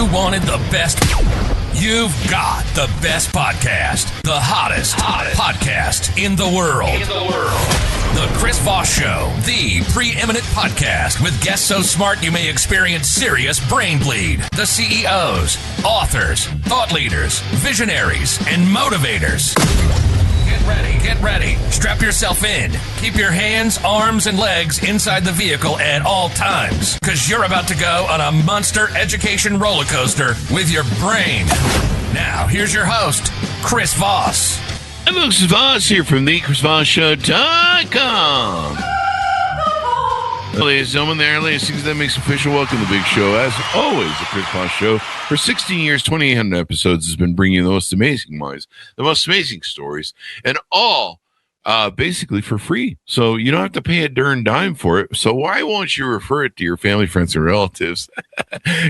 You wanted the best. You've got the best podcast. The hottest podcast in the world. The Chris Voss Show, the preeminent podcast with guests so smart you may experience serious brain bleed. The CEOs, authors, thought leaders, visionaries, and motivators. Get ready. Strap yourself in. Keep your hands, arms, and legs inside the vehicle at all times, because you're about to go on a monster education roller coaster with your brain. Now, here's your host, Chris Voss. I'm Chris Voss here from thechrisvossshow.com. Ladies and gentlemen, there, ladies and gentlemen, that makes official welcome to the big show. As always, the Chris Voss Show, for 16 years, 2,800 episodes, has been bringing you the most amazing minds, the most amazing stories, and all basically for free. So you don't have to pay a darn dime for it. So why won't you refer it to your family, friends, and relatives?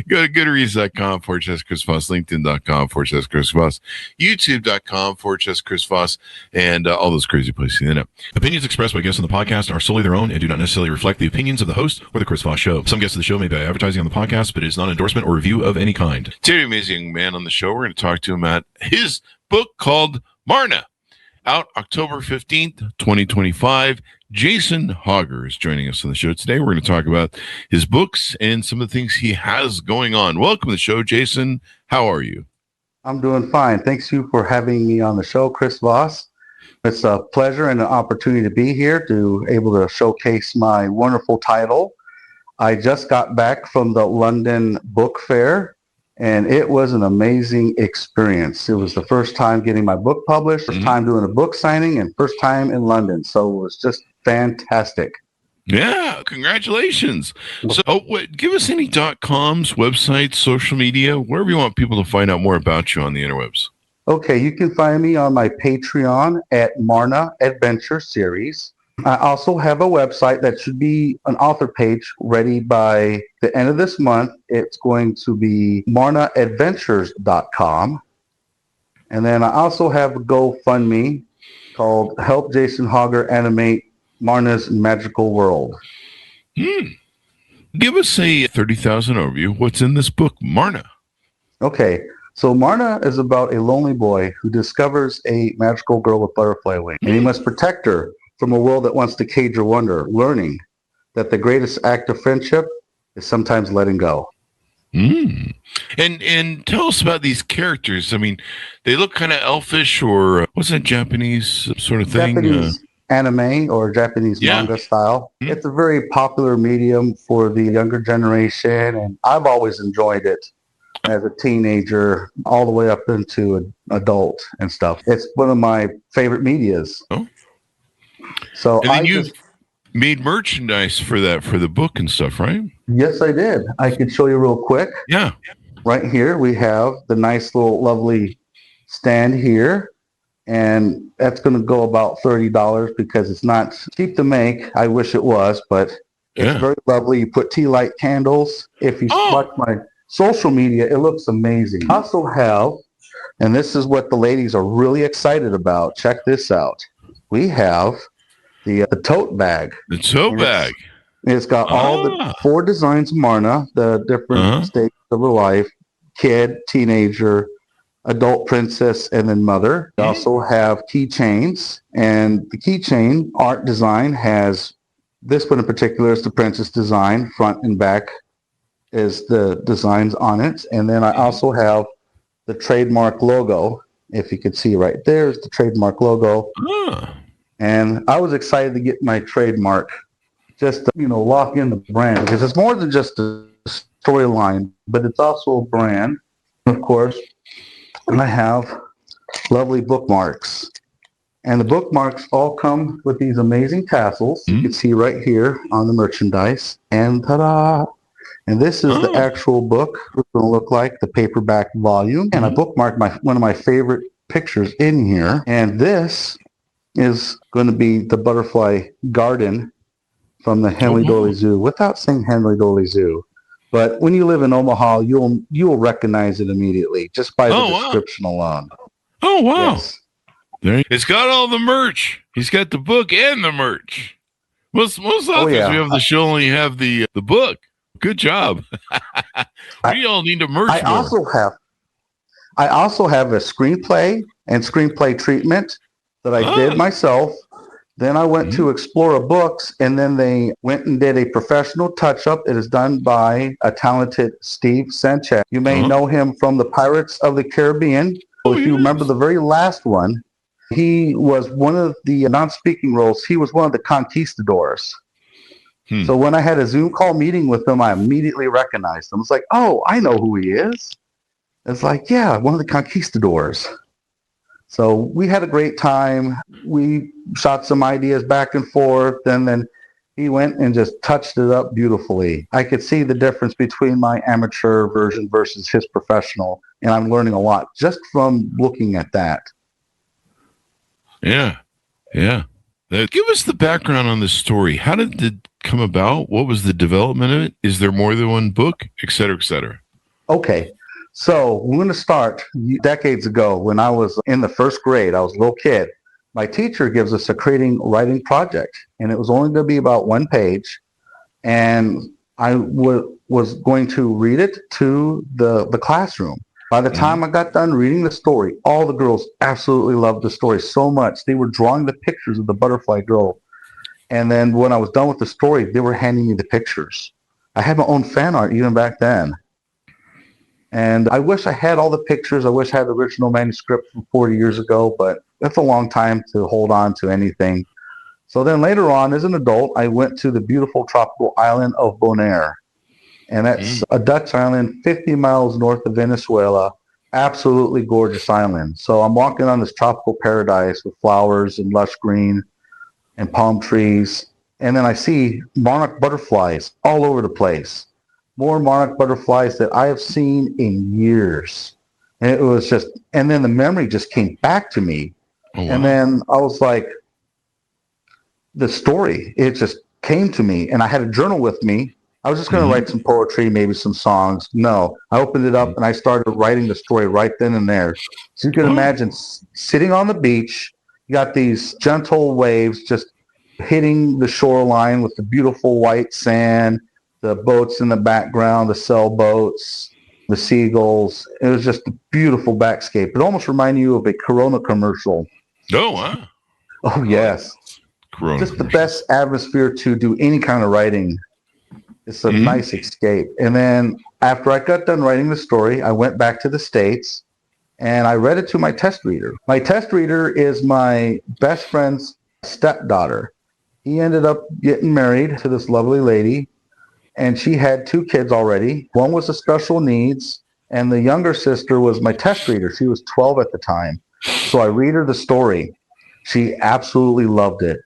Go to goodreads.com/Chris Voss, LinkedIn.com/Chris Voss, YouTube.com/Chris Voss, and all those crazy places. Opinions expressed by guests on the podcast are solely their own and do not necessarily reflect the opinions of the host or the Chris Voss Show. Some guests of the show may be advertising on the podcast, but it is not an endorsement or review of any kind. Today, amazing man on the show. We're going to talk to him at his book called Marna, out October 15th, 2025. Jason Hauger is joining us on the show today. We're going to talk about his books and some of the things he has going on. Welcome to the show, Jason. How are you? I'm doing fine. Thanks you for having me on the show, Chris Voss. It's a pleasure and an opportunity to be here to able to showcase my wonderful title. I just got back from the London Book Fair, and it was an amazing experience. It was the first time getting my book published, first time doing a book signing, and first time in London. So it was just fantastic. Yeah, congratulations. So give us any .coms, websites, social media, wherever you want people to find out more about you on the interwebs. Okay, you can find me on my Patreon at Marna Adventure Series. I also have a website that should be an author page ready by the end of this month. It's going to be marnaadventures.com. And then I also have a GoFundMe called Help Jason Hauger Animate Marna's Magical World. Give us a 30,000 overview. What's in this book, Marna? Okay, so Marna is about a lonely boy who discovers a magical girl with butterfly wings, and he must protect her from a world that wants to cage her wonder, learning that the greatest act of friendship is sometimes letting go. And tell us about these characters. I mean, they look kind of elfish, or what's that Japanese sort of thing? Japanese anime or Japanese manga style. It's a very popular medium for the younger generation, and I've always enjoyed it as a teenager all the way up into an adult and stuff. It's one of my favorite medias. Oh. So and then you made merchandise for the book and stuff, right? Yes, I did. I could show you real quick. Yeah. Right here, we have the nice little lovely stand here. And that's going to go about $30 because it's not cheap to make. I wish it was, but it's very lovely. You put tea light candles. If you watch my social media, it looks amazing. I also have, and this is what the ladies are really excited about. Check this out. We have the tote bag. The tote bag. It's got all the 4 designs of Marna, the different stages of her life: kid, teenager, adult princess, and then mother. We also have keychains, and the keychain art design has, this one in particular is the princess design, front and back is the designs on it. And then I also have the trademark logo. If you could see right there is the trademark logo. And I was excited to get my trademark just to, lock in the brand, because it's more than just a storyline, but it's also a brand, of course. And I have lovely bookmarks. And the bookmarks all come with these amazing tassels. You can see right here on the merchandise. And ta-da! And this is the actual book. It's going to look like the paperback volume. And I bookmarked one of my favorite pictures in here. And this is going to be the butterfly garden from the Henley Dolly Zoo, without saying Henley Dolly Zoo. But when you live in Omaha, you'll recognize it immediately just by the description alone. Oh, wow. Yes. It's got all the merch. He's got the book and the merch. Most authors we have the show only have the book. Good job. We all need to merge I more. also have a screenplay and screenplay treatment that I did myself. Then I went to Explora Books, and then they went and did a professional touch-up. It is done by a talented Steve Sanchez. You may know him from the Pirates of the Caribbean. If you remember the very last one, he was one of the non-speaking roles. He was one of the conquistadors. So when I had a Zoom call meeting with him, I immediately recognized him. It's like, oh, I know who he is. It's like, yeah, one of the conquistadors. So we had a great time. We shot some ideas back and forth, and then he went and just touched it up beautifully. I could see the difference between my amateur version versus his professional, and I'm learning a lot just from looking at that. Yeah. Give us the background on this story. How did it come about? What was the development of it? Is there more than one book, et cetera, et cetera? Okay. So we're going to start decades ago when I was in the first grade. I was a little kid. My teacher gives us a creating writing project, and it was only going to be about one page. And I was going to read it to the classroom. By the time I got done reading the story, all the girls absolutely loved the story so much. They were drawing the pictures of the butterfly girl. And then when I was done with the story, they were handing me the pictures. I had my own fan art even back then. And I wish I had all the pictures. I wish I had the original manuscript from 40 years ago, but that's a long time to hold on to anything. So then later on, as an adult, I went to the beautiful tropical island of Bonaire. And that's a Dutch island 50 miles north of Venezuela. Absolutely gorgeous island. So I'm walking on this tropical paradise with flowers and lush green and palm trees. And then I see monarch butterflies all over the place. More monarch butterflies that I have seen in years. And it was just, and then the memory just came back to me. Oh, wow. And then I was like, the story, it just came to me. And I had a journal with me. I was just going to write some poetry, maybe some songs. No, I opened it up and I started writing the story right then and there. So you can imagine sitting on the beach, you got these gentle waves just hitting the shoreline with the beautiful white sand, the boats in the background, the sailboats, the seagulls. It was just a beautiful backscape. It almost reminded you of a Corona commercial. Oh, wow. Oh, yes. Corona just the best atmosphere to do any kind of writing. It's a nice escape. And then after I got done writing the story, I went back to the States and I read it to my test reader. My test reader is my best friend's stepdaughter. He ended up getting married to this lovely lady, and she had 2 kids already. One was a special needs, and the younger sister was my test reader. She was 12 at the time. So I read her the story. She absolutely loved it.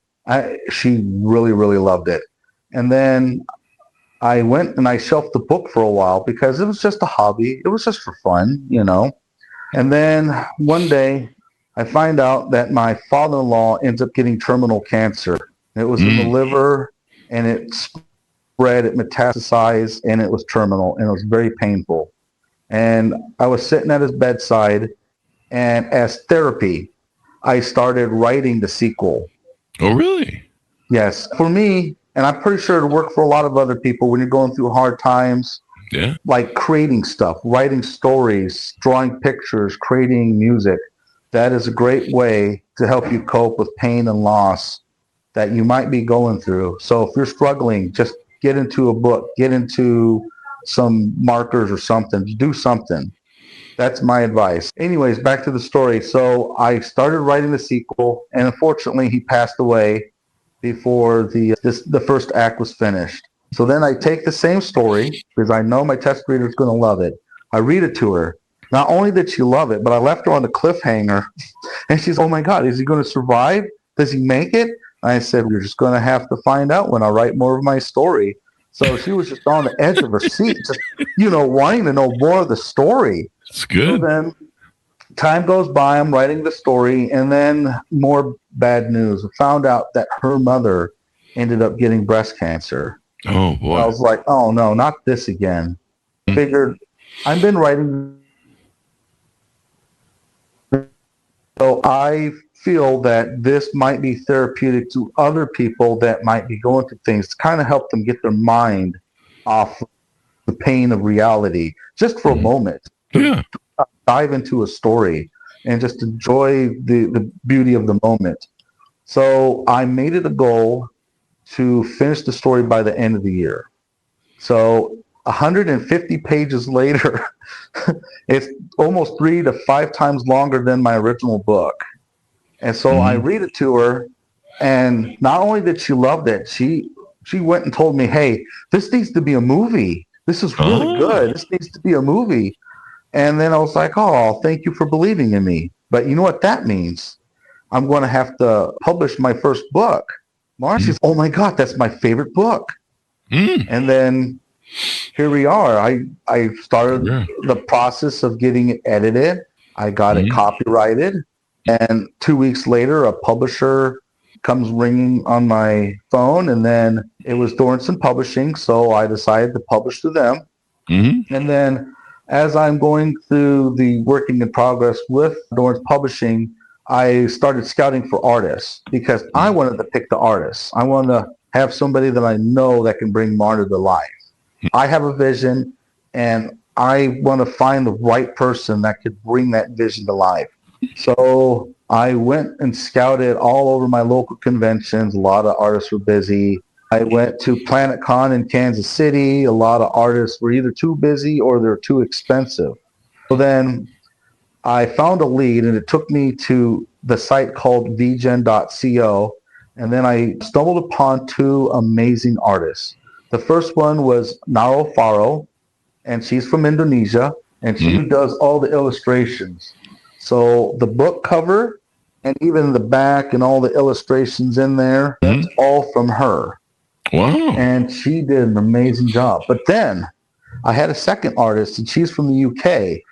She really, really loved it. And then I went and I shelved the book for a while because it was just a hobby. It was just for fun, you know. And then one day I find out that my father-in-law ends up getting terminal cancer. It was in the liver, and it spread, it metastasized, and it was terminal, and it was very painful. And I was sitting at his bedside, and as therapy, I started writing the sequel. Oh, really? Yes. For me, and I'm pretty sure it'll work for a lot of other people when you're going through hard times, like creating stuff, writing stories, drawing pictures, creating music. That is a great way to help you cope with pain and loss that you might be going through. So if you're struggling, just get into a book, get into some markers or something, do something. That's my advice. Anyways, back to the story. So I started writing the sequel, and unfortunately he passed away before the first act was finished. So then I take the same story, because I know my test reader is going to love it. I read it to her. Not only did she love it, but I left her on the cliffhanger, and she's, oh my God, is he going to survive? Does he make it? I said, you're just going to have to find out when I write more of my story. So she was just on the edge of her seat, just, wanting to know more of the story. It's good. So then time goes by, I'm writing the story, and then more bad news. I found out that her mother ended up getting breast cancer. Oh, boy. I was like, oh, no, not this again. Figured I've been writing. So I feel that this might be therapeutic to other people that might be going through things to kind of help them get their mind off the pain of reality just for a moment. Yeah. Dive into a story and just enjoy the beauty of the moment. So I made it a goal to finish the story by the end of the year. So 150 pages later, it's almost 3 to 5 times longer than my original book. And so I read it to her, and not only did she love it, she went and told me, hey, this needs to be a movie. This is really good. This needs to be a movie. And then I was like, oh, thank you for believing in me. But you know what that means? I'm going to have to publish my first book. Marna says, oh my God, that's my favorite book. And then here we are. I started the process of getting it edited. I got it copyrighted. And 2 weeks later, a publisher comes ringing on my phone. And then it was Dornson Publishing. So I decided to publish to them. And then as I'm going through the working in progress with Dornson Publishing, I started scouting for artists because I wanted to pick the artists. I wanted to have somebody that I know that can bring Marna to life. I have a vision, and I want to find the right person that could bring that vision to life. So I went and scouted all over my local conventions. A lot of artists were busy. I went to Planet Con in Kansas City. A lot of artists were either too busy or they're too expensive. So then I found a lead, and it took me to the site called vgen.co, and then I stumbled upon 2 amazing artists. The first one was Naro Faro, and she's from Indonesia, and she does all the illustrations. So the book cover and even the back and all the illustrations in there, that's all from her. Wow. And she did an amazing job. But then I had a second artist, and she's from the UK,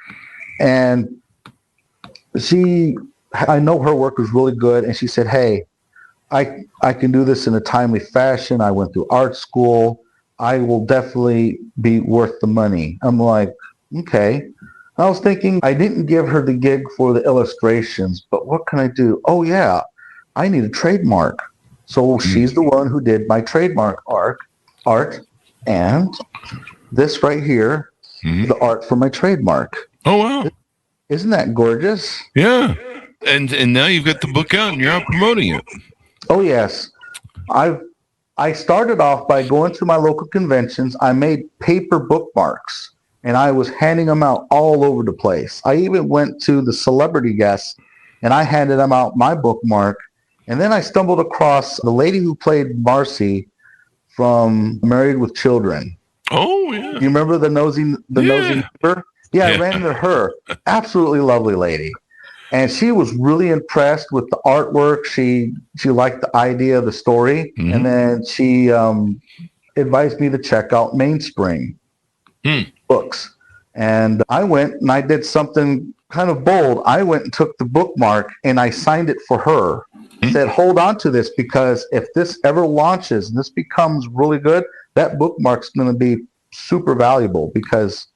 and I know her work was really good, and she said, hey, I can do this in a timely fashion. I went through art school. I will definitely be worth the money. I'm like, okay. I was thinking I didn't give her the gig for the illustrations, but what can I do? Oh, yeah, I need a trademark. So she's the one who did my trademark art, and this right here, the art for my trademark. Oh, wow. Isn't that gorgeous? Yeah. And now you've got the book out and you're out promoting it. Oh, yes. I started off by going to my local conventions. I made paper bookmarks, and I was handing them out all over the place. I even went to the celebrity guests, and I handed them out my bookmark. And then I stumbled across the lady who played Marcy from Married with Children. Oh, yeah. You remember the nosy neighbor? Yeah, I ran into her. Absolutely lovely lady. And she was really impressed with the artwork. She liked the idea of the story. And then she advised me to check out Mainspring Books. And I went and I did something kind of bold. I went and took the bookmark and I signed it for her. Said, hold on to this, because if this ever launches and this becomes really good, that bookmark's going to be super valuable, because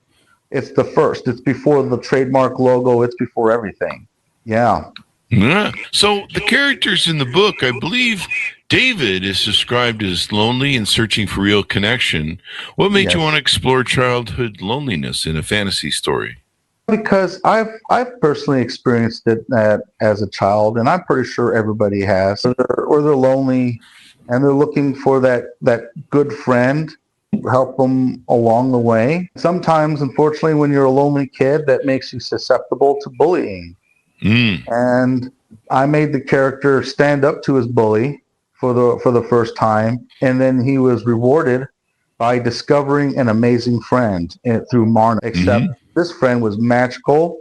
it's the first. It's before the trademark logo. It's before everything. Yeah. Yeah. So the characters in the book, I believe David is described as lonely and searching for real connection. What made you want to explore childhood loneliness in a fantasy story? Because I've personally experienced it as a child, and I'm pretty sure everybody has. Or they're lonely, and they're looking for that good friend to help them along the way. Sometimes, unfortunately, when you're a lonely kid, that makes you susceptible to bullying. And I made the character stand up to his bully for the first time, and then he was rewarded by discovering an amazing friend through Marna. Except this friend was magical,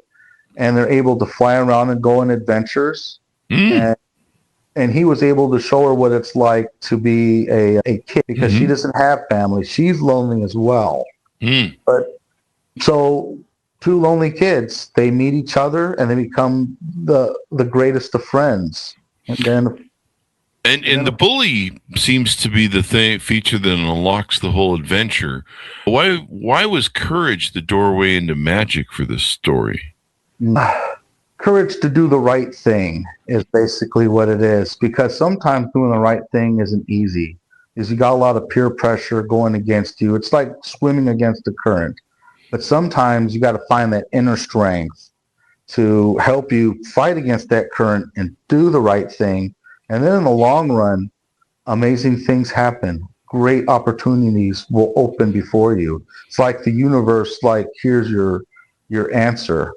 and they're able to fly around and go on adventures. And he was able to show her what it's like to be a kid, because she doesn't have family. She's lonely as well. But so 2 lonely kids, they meet each other and they become the greatest of friends. And then and the bully seems to be the feature that unlocks the whole adventure. Why was courage the doorway into magic for this story? Courage to do the right thing is basically what it is, because sometimes doing the right thing isn't easy. is you got a lot of peer pressure going against you. It's like swimming against the current. But sometimes you got to find that inner strength to help you fight against that current and do the right thing. And then in the long run, amazing things happen. Great opportunities will open before you. It's like the universe, like, here's your answer.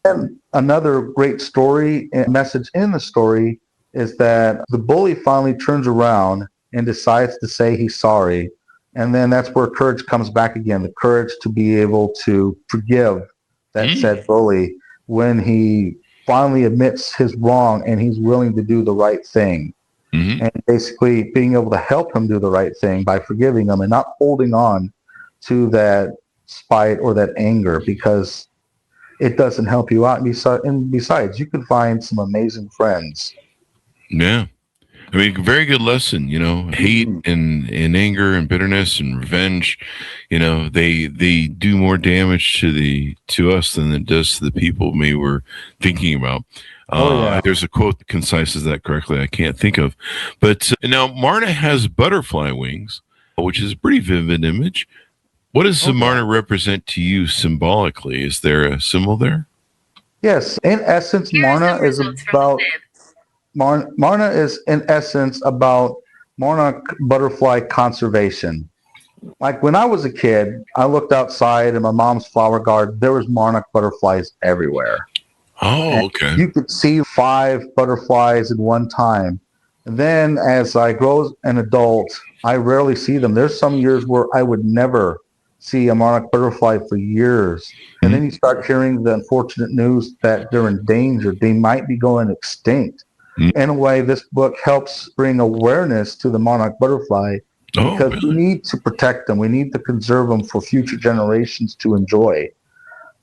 And another great story and message in the story is that the bully finally turns around and decides to say he's sorry. And then that's where courage comes back again, the courage to be able to forgive that said bully when he finally admits his wrong and he's willing to do the right thing. And basically being able to help him do the right thing by forgiving him and not holding on to that spite or that anger, because it doesn't help you out. And besides, you can find some amazing friends. Yeah. I mean, very good lesson, hate and anger and bitterness and revenge, they do more damage to us than it does to the people maybe we're thinking about. There's a quote that concises that correctly. I can't think of, but now Marna has butterfly wings, which is a pretty vivid image. What does Marna represent to you symbolically? Is there a symbol there? Yes. In essence, Marna is about monarch butterfly conservation. Like when I was a kid, I looked outside in my mom's flower garden. There was monarch butterflies everywhere. Oh, okay. You could see 5 butterflies at one time. And then as I grow an adult, I rarely see them. There's some years where I would never see a monarch butterfly for years. And then you start hearing the unfortunate news that they're endangered. They might be going extinct. In a way, this book helps bring awareness to the monarch butterfly because we need to protect them. We need to conserve them for future generations to enjoy.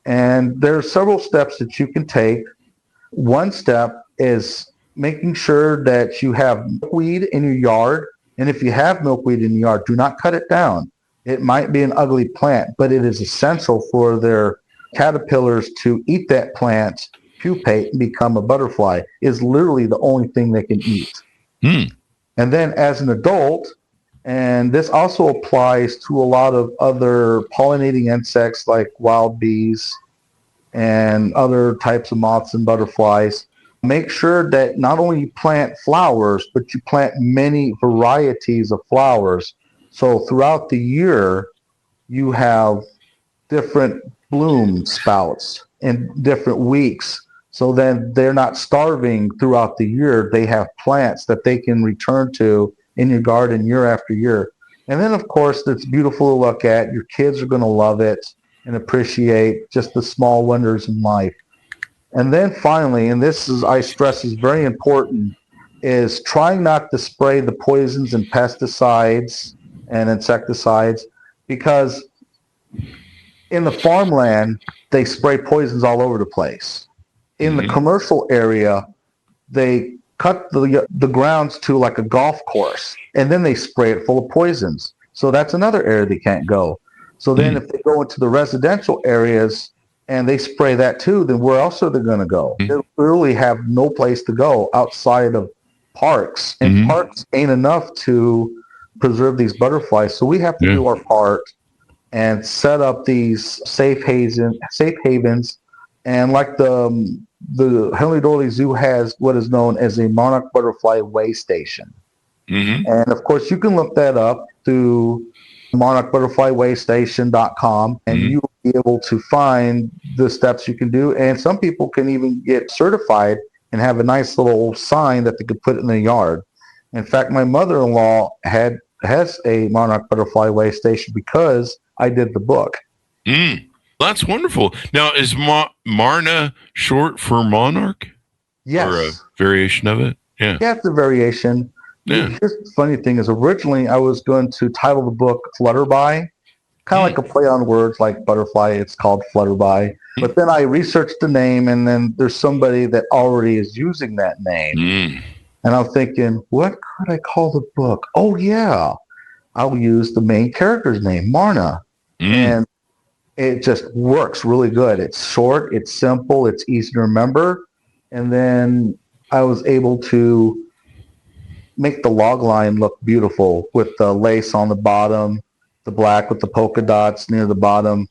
And there are several steps that you can take. One step is making sure that you have milkweed in your yard. And if you have milkweed in your yard, do not cut it down. It might be an ugly plant, but it is essential for their caterpillars to eat that plant, pupate, and become a butterfly. Is literally the only thing they can eat. And then as an adult, and this also applies to a lot of other pollinating insects like wild bees and other types of moths and butterflies, make sure that not only you plant flowers, but you plant many varieties of flowers. So throughout the year, you have different bloom spouts in different weeks. So then they're not starving throughout the year. They have plants that they can return to in your garden year after year. And then, of course, it's beautiful to look at. Your kids are going to love it and appreciate just the small wonders in life. And then finally, and this is, I stress, is very important, is trying not to spray the poisons and pesticides and insecticides, because in the farmland, they spray poisons all over the place. In the commercial area, they cut the grounds to like a golf course, and then they spray it full of poisons. So that's another area they can't go. So then if they go into the residential areas and they spray that too, then where else are they going to go? They literally have no place to go outside of parks. And parks ain't enough to preserve these butterflies. So we have to do our part and set up these safe havens. And like the Henry Doorly Zoo has what is known as a monarch butterfly way station. And of course, you can look that up through monarchbutterflywaystation.com, and you will be able to find the steps you can do. And some people can even get certified and have a nice little sign that they could put in the yard. In fact, my mother-in-law has a monarch butterfly way station because I did the book. That's wonderful. Now, is Marna short for monarch? Yes. Or a variation of it? Yeah. Yeah, it's a variation. Yeah. Here's the funny thing is, originally I was going to title the book Flutterby, kind of like a play on words like butterfly. It's called Flutterby. But then I researched the name, and then there's somebody that already is using that name. And I'm thinking, what could I call the book? Oh, yeah. I'll use the main character's name, Marna. And it just works really good. It's short, it's simple, it's easy to remember. And then I was able to make the log line look beautiful with the lace on the bottom, the black with the polka dots near the bottom,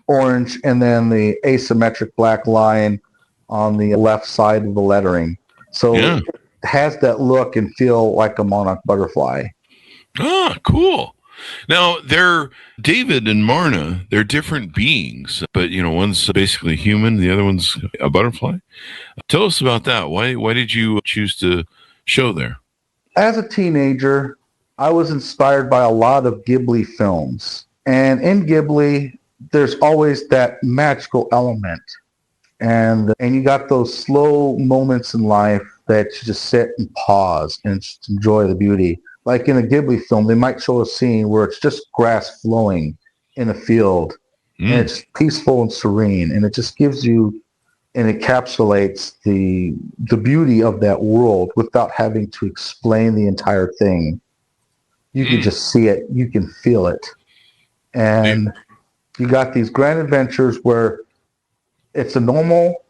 orange, and then the asymmetric black line on the left side of the lettering. So it has that look and feel like a monarch butterfly. Ah, cool. Now, they're David and Marna. They're different beings, but one's basically human, the other one's a butterfly. Tell us about that. Why did you choose to show there? As a teenager, I was inspired by a lot of Ghibli films, and in Ghibli, there's always that magical element, and you got those slow moments in life that you just sit and pause and just enjoy the beauty. Like in a Ghibli film, they might show a scene where it's just grass flowing in a field, and it's peaceful and serene, and it just gives you and encapsulates the beauty of that world without having to explain the entire thing. You can just see it, you can feel it. And you got these grand adventures where it's a normal,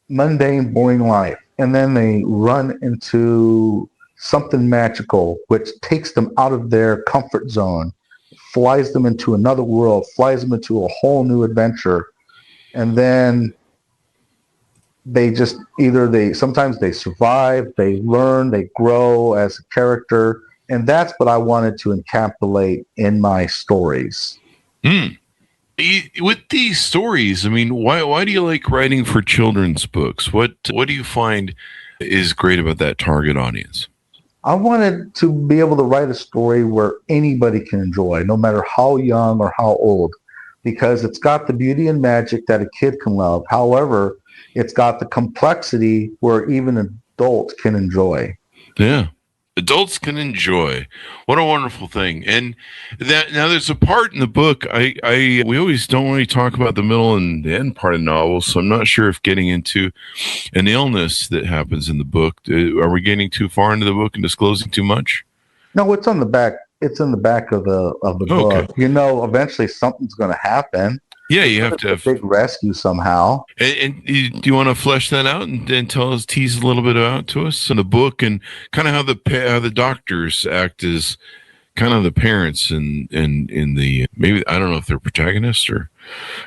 mundane, boring life, and then they run into something magical, which takes them out of their comfort zone, flies them into another world, flies them into a whole new adventure. And then they just sometimes they survive, they learn, they grow as a character. And that's what I wanted to encapsulate in my stories. With these stories, I mean, why do you like writing for children's books? What do you find is great about that target audience? I wanted to be able to write a story where anybody can enjoy, no matter how young or how old, because it's got the beauty and magic that a kid can love. However, it's got the complexity where even adults can enjoy. Yeah. Adults can enjoy. What a wonderful thing. And that now there's a part in the book we always don't really talk about the middle and the end part of novels, so I'm not sure if getting into an illness that happens in the book, are we getting too far into the book and disclosing too much? No, it's on the back. It's in the back of the book. Okay. Eventually something's going to happen. Yeah, you have to have a big rescue somehow. And do you want to flesh that out and tease a little bit out to us in the book and kind of how the doctors act as kind of the parents and in the, maybe, I don't know if they're protagonists or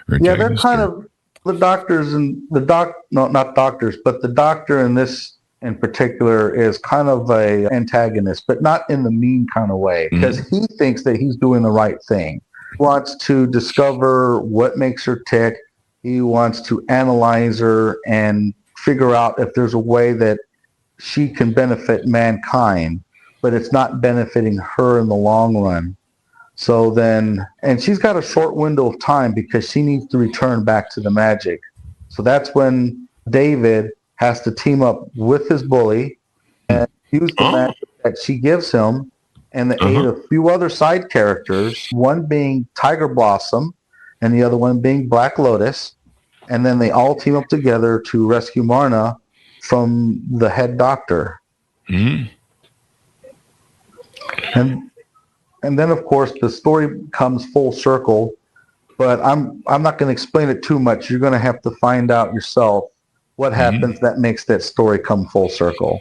they're kind of the doctors, and not doctors, but the doctor in this in particular is kind of a antagonist, but not in the mean kind of way, because he thinks that he's doing the right thing. Wants to discover what makes her tick. He wants to analyze her and figure out if there's a way that she can benefit mankind, but it's not benefiting her in the long run. So then, and she's got a short window of time because she needs to return back to the magic. So that's when David has to team up with his bully and use the magic that she gives him, and the aid of a few other side characters, one being Tiger Blossom and the other one being Black Lotus. And then they all team up together to rescue Marna from the head doctor. And then, of course, the story comes full circle. But I'm not going to explain it too much. You're going to have to find out yourself what happens that makes that story come full circle.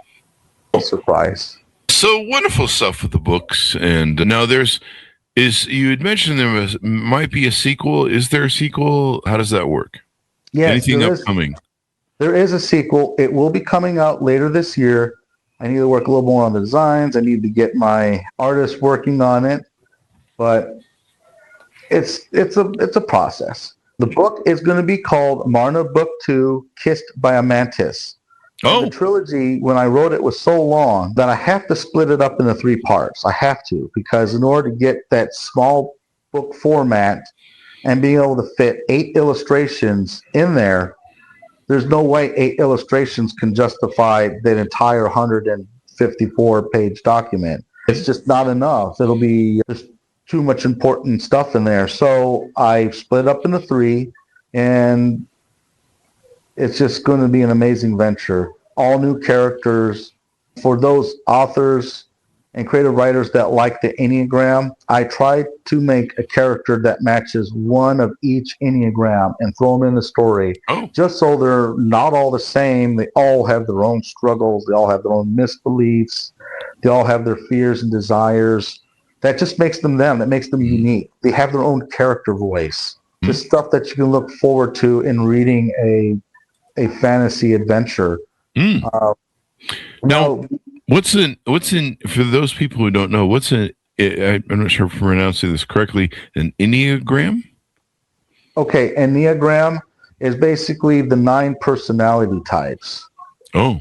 Full surprise. So wonderful stuff with the books. And now you had mentioned there might be a sequel. Is there a sequel? How does that work? Yes, anything upcoming? There is a sequel. It will be coming out later this year. I need to work a little more on the designs. I need to get my artists working on it. But it's a process. The book is going to be called Marna Book 2, Kissed by a Mantis. The trilogy, when I wrote it, was so long that I have to split it up into 3 parts. I have to, because in order to get that small book format and being able to fit 8 illustrations in there, there's no way 8 illustrations can justify that entire 154-page document. It's just not enough. There's too much important stuff in there. So I split up into 3, and it's just going to be an amazing venture. All new characters for those authors and creative writers that like the Enneagram, I try to make a character that matches one of each Enneagram and throw them in the story, just so they're not all the same. They all have their own struggles. They all have their own misbeliefs. They all have their fears and desires. That just makes them them. That makes them unique. They have their own character voice. Just stuff that you can look forward to in reading a fantasy adventure. Now, what's in for those people who don't know, I'm not sure if I'm pronouncing this correctly, an Enneagram? Okay, Enneagram is basically the 9 personality types. Oh.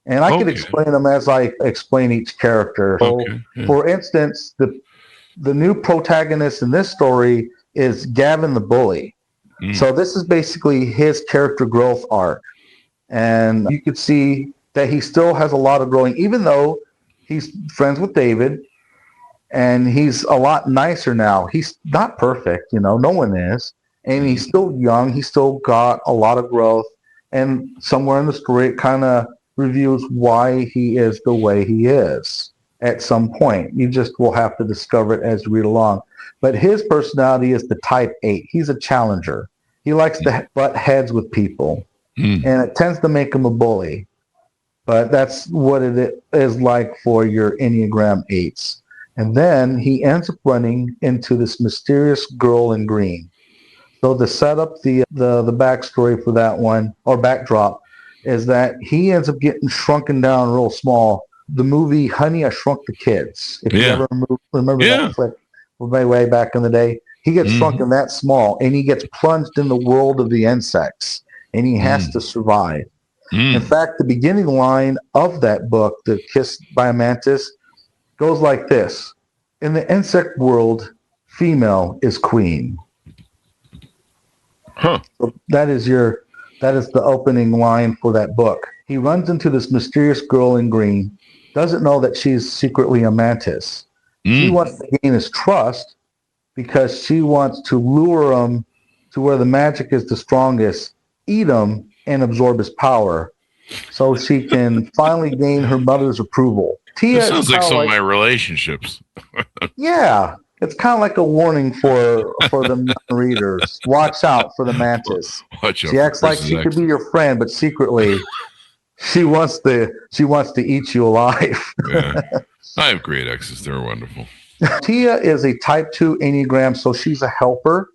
And I can explain them as I explain each character. So, for instance, the new protagonist in this story is Gavin the bully. So this is basically his character growth arc. And you could see that he still has a lot of growing, even though he's friends with David and he's a lot nicer now. He's not perfect, no one is. And he's still young. He's still got a lot of growth. And somewhere in the story, it kind of reviews why he is the way he is at some point. You just will have to discover it as you read along. But his personality is the type 8. He's a challenger. He likes to butt heads with people. And it tends to make him a bully. But that's what it is like for your Enneagram 8s. And then he ends up running into this mysterious girl in green. So to set up the backstory for that one, or backdrop, is that he ends up getting shrunken down real small. The movie Honey, I Shrunk the Kids. If you ever remember that flick way back in the day. He gets shrunken that small, and he gets plunged in the world of the insects, and he has to survive. In fact, the beginning line of that book, The Kiss by a Mantis, goes like this. In the insect world, female is queen. So that is the opening line for that book. He runs into this mysterious girl in green, doesn't know that she's secretly a mantis. She wants to gain his trust because she wants to lure him to where the magic is the strongest, eat him, and absorb his power so she can finally gain her mother's approval. Tia sounds like some of my relationships. Yeah. It's kind of like a warning for the readers. Watch out for the mantis. She acts like she could be your friend, but secretly she wants to eat you alive. Yeah. I have great exes. They're wonderful. Tia is a type 2 Enneagram, so she's a helper.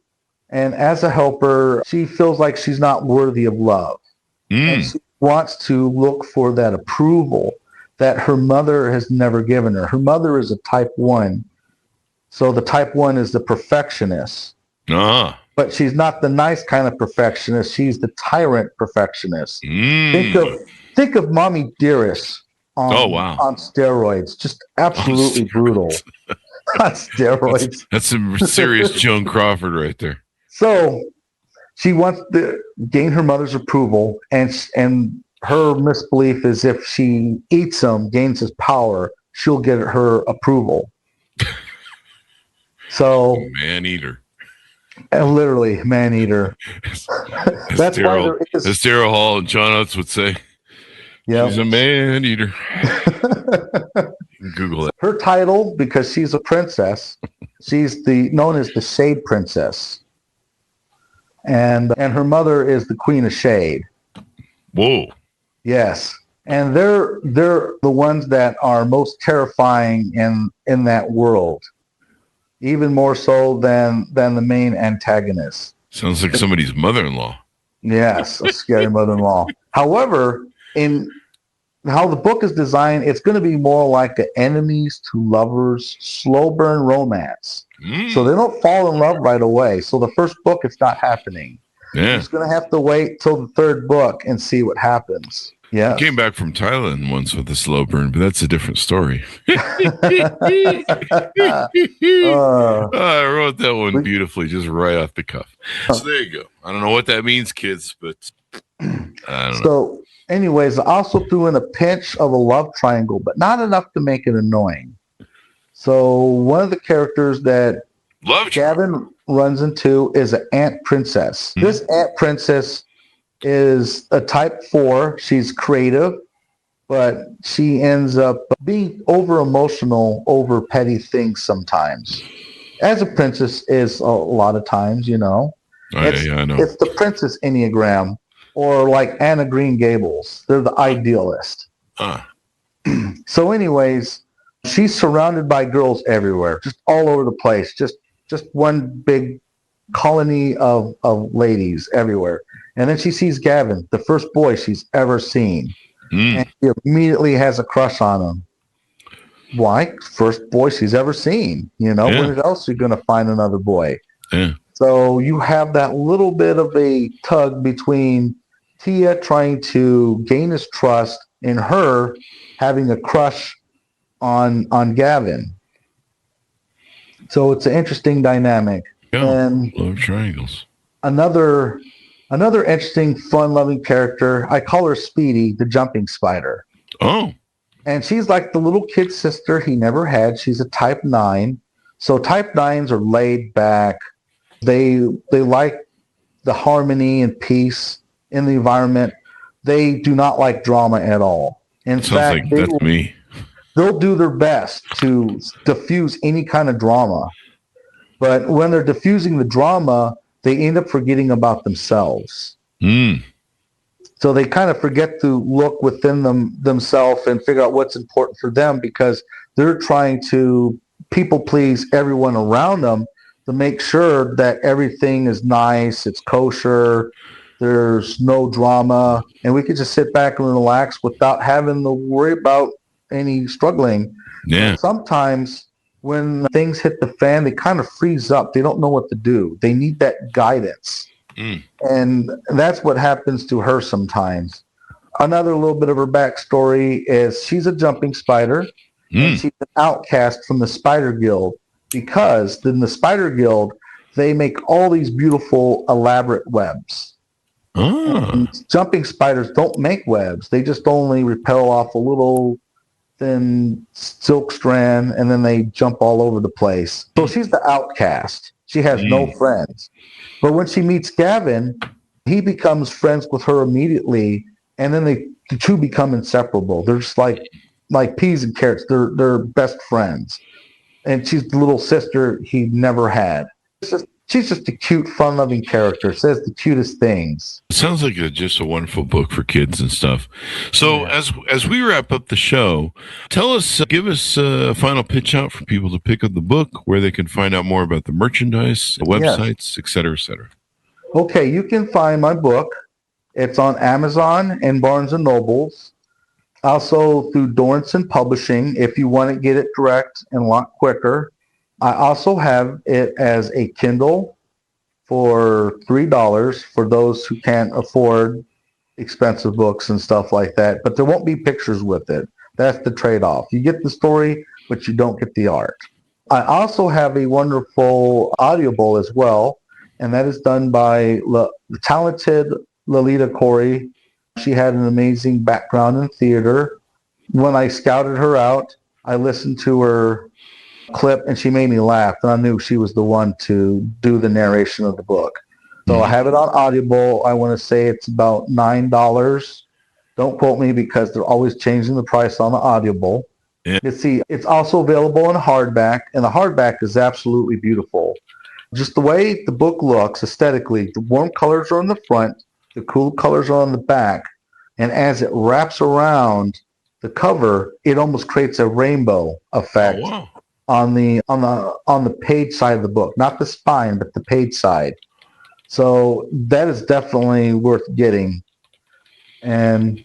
And as a helper, she feels like she's not worthy of love. And she wants to look for that approval that her mother has never given her. Her mother is a type 1. So the type 1 is the perfectionist. But she's not the nice kind of perfectionist. She's the tyrant perfectionist. Think of Mommy Dearest on steroids. Just absolutely brutal on steroids. That's some serious Joan Crawford right there. So she wants to gain her mother's approval, and her misbelief is if she eats him, gains his power, she'll get her approval. So man eater. Literally man eater. That's why there is. As Daryl Hall and John Oates would say, she's a man eater. Google it. Her title, because she's a princess, she's known as the Shade Princess. And her mother is the Queen of Shade. Whoa. Yes. And they're the ones that are most terrifying in that world. Even more so than the main antagonist. Sounds like somebody's mother-in-law. Yes, a scary mother-in-law. However, in how the book is designed, it's going to be more like an enemies to lovers, slow burn romance. So they don't fall in love right away. So the first book, it's not happening. Yeah. You're just going to have to wait till the third book and see what happens. Yeah. I came back from Thailand once with a slow burn, but that's a different story. I wrote that one beautifully, just right off the cuff. So there you go. I don't know what that means, kids, but I don't know. Anyways, I also threw in a pinch of a love triangle, but not enough to make it annoying. So one of the characters that Gavin runs into is an ant princess. This ant princess is a type 4. She's creative, but she ends up being over emotional over petty things sometimes. As a princess is a lot of times, you know. I know. It's the princess Enneagram, or like Anna Green Gables. They're the idealist. So anyways, she's surrounded by girls everywhere, just all over the place, just one big colony of ladies everywhere. And then she sees Gavin, the first boy she's ever seen. And she immediately has a crush on him. Why? First boy she's ever seen. You know, when else are you going to find another boy? Yeah. So you have that little bit of a tug between Tia trying to gain his trust and her having a crush on Gavin. So it's an interesting dynamic. Yeah, and love triangles. Another interesting, fun-loving character, I call her Speedy, the jumping spider. Oh. And she's like the little kid sister he never had. She's a type 9. So type 9s are laid back. They like the harmony and peace in the environment. They do not like drama at all. In fact, like that's me. They'll do their best to diffuse any kind of drama. But when they're diffusing the drama, they end up forgetting about themselves. So they kind of forget to look within themselves and figure out what's important for them, because they're trying to people please everyone around them to make sure that everything is nice, it's kosher, there's no drama, and we can just sit back and relax without having to worry about any struggling. Yeah. But sometimes when things hit the fan, they kind of freeze up. They don't know what to do. They need that guidance. And that's what happens to her sometimes. Another little bit of her backstory is she's a jumping spider, and she's an outcast from the Spider Guild, because in the Spider Guild, they make all these beautiful, elaborate webs. And jumping spiders don't make webs. They just only repel off a little thin silk strand, and then they jump all over the place. So she's the outcast. She has no friends. But when she meets Gavin, he becomes friends with her immediately, and then the two become inseparable. They're just like peas and carrots. They're best friends. And she's the little sister he never had. She's just a cute, fun-loving character. Says the cutest things. It sounds like just a wonderful book for kids and stuff. So as we wrap up the show, give us a final pitch out for people to pick up the book, where they can find out more about the merchandise, the websites, et cetera, et cetera. Okay, you can find my book. It's on Amazon and Barnes & Nobles. Also through Dorranson Publishing, if you want to get it direct and a lot quicker. I also have it as a Kindle for $3 for those who can't afford expensive books and stuff like that. But there won't be pictures with it. That's the trade-off. You get the story, but you don't get the art. I also have a wonderful Audible as well, and that is done by the talented Lolita Corey. She had an amazing background in theater. When I scouted her out, I listened to her clip and she made me laugh, and I knew she was the one to do the narration of the book. So I have it on Audible. I want to say it's about $9. Don't quote me, because they're always changing the price on the Audible. You see, it's also available in hardback, and the hardback is absolutely beautiful. Just the way the book looks aesthetically, the warm colors are on the front, the cool colors are on the back, and as it wraps around the cover, it almost creates a rainbow effect. Oh, wow. On the page side of the book, not the spine, but the page side. So that is definitely worth getting. And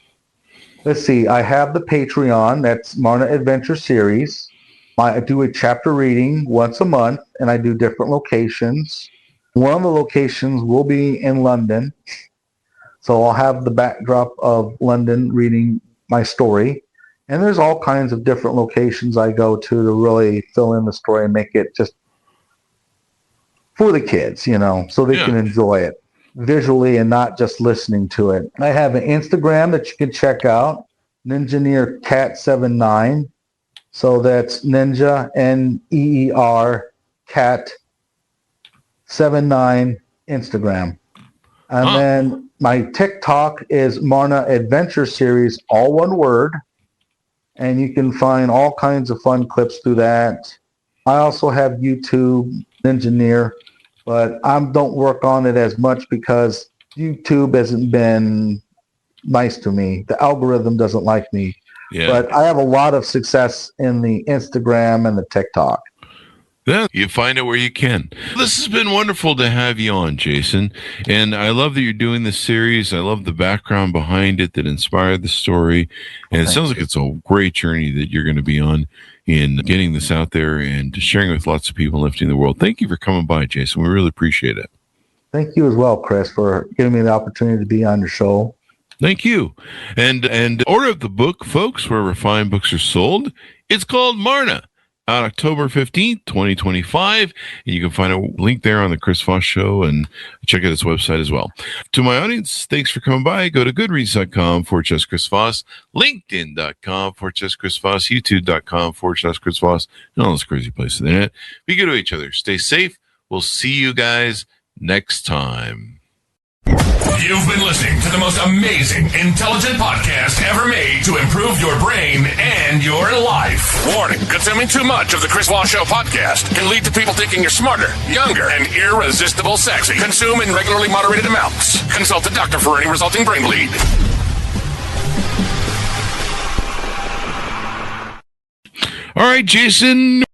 let's see, I have the Patreon. That's Marna Adventure Series. I do a chapter reading once a month, and I do different locations. One of the locations will be in London. So I'll have the backdrop of London reading my story. And there's all kinds of different locations I go to really fill in the story and make it just for the kids, you know, so they can enjoy it visually and not just listening to it. I have an Instagram that you can check out, Ninjaneer Cat79. So that's Ninja, N-E-E-R, Cat 79 Instagram. And then my TikTok is Marna Adventure Series, all one word. and you can find all kinds of fun clips through that. I also have YouTube Engineer, but I don't work on it as much because YouTube hasn't been nice to me. The algorithm doesn't like me. Yeah. But I have a lot of success in the Instagram and the TikTok. Yeah, you find it where you can. This has been wonderful to have you on, Jason. And I love that you're doing this series. I love the background behind it that inspired the story. And it sounds like it's a great journey that you're going to be on in getting this out there and sharing with lots of people, lifting the world. Thank you for coming by, Jason. We really appreciate it. Thank you as well, Chris, for giving me the opportunity to be on your show. Thank you. And order of the book, folks, wherever fine books are sold. It's called Marna. On October 15th, 2025. And you can find a link there on the Chris Voss Show and check out his website as well. To my audience, thanks for coming by. Go to goodreads.com/Chris Voss, LinkedIn.com/Chris Voss, YouTube.com/Chris Voss, and all those crazy places on the internet. Be good to each other. Stay safe. We'll see you guys next time. You've been listening to the most amazing, intelligent podcast ever made to improve your brain and your life. Warning, consuming too much of the Chris Voss Show podcast can lead to people thinking you're smarter, younger, and irresistible sexy. Consume in regularly moderated amounts. Consult a doctor for any resulting brain bleed. All right, Jason.